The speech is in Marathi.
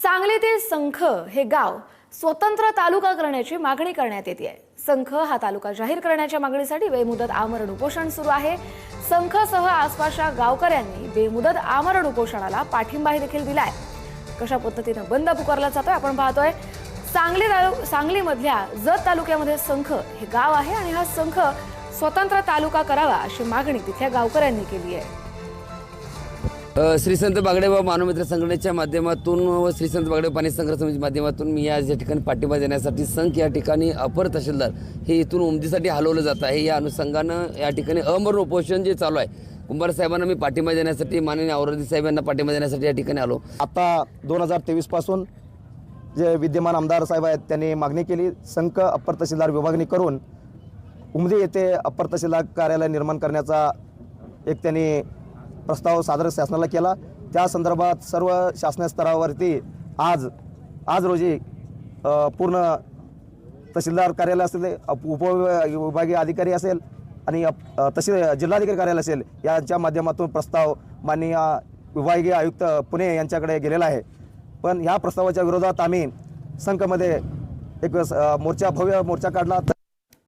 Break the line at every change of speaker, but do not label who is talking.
सांगलीतील संख हे गाव स्वतंत्र तालुका करण्याची मागणी करण्यात येते आहे। संख हा तालुका जाहीर करण्याच्या मागणीसाठी बेमुदत आमरण उपोषण सुरू आहे। संखसह आसपासच्या गावकऱ्यांनी बेमुदत आमरण उपोषणाला पाठिंबा देखील दिलाय। कशा पद्धतीने बंद पुकारला जातोय आपण पाहतोय। सांगलीमधल्या जत तालुक्यामध्ये संख हे गाव आहे आणि हा संख स्वतंत्र तालुका करावा अशी मागणी तिथल्या गावकऱ्यांनी केली आहे।
श्री संत बागडेबा मानवमित्र संघटनेच्या माध्यमातून व श्री संत बागडेबा पाणी संग्रह समितीच्या माध्यमातून मी या ठिकाणी पाठिंबा देण्यासाठी संख या ठिकाणी अपर तहसीलदार हे इथून उमदीसाठी हलवलं जात आहे। या अनुषंगानं या ठिकाणी अमरण उपोषण जे चालू आहे, कुंभार साहेबांना मी पाठिंबा देण्यासाठी, माननीय औरंगजेब साहेबांना पाठिंबा देण्यासाठी या ठिकाणी आलो।
आता 2023 पासून जे विद्यमान आमदार साहेब आहेत त्यांनी मागणी केली, संख अप्पर तहसीलदार विभागणी करून उमदी येथे अप्पर तहसीलदार कार्यालय निर्माण करण्याचा एक त्यांनी प्रस्ताव सादर शासनाला केला। त्या संदर्भात सर्व शासन स्तरावरती आज रोजी पूर्ण तहसीलदार कार्यालय असेल, उपविभागीय अधिकारी असेल आणि जिल्हाधिकारी कार्यालय असेल, यांच्या माध्यमातून प्रस्ताव माननीय विभागीय आयुक्त पुणे यांच्याकडे गेलेला आहे। पण ह्या प्रस्तावाच्या विरोधात आम्ही संघमध्ये एक भव्य मोर्चा काढला।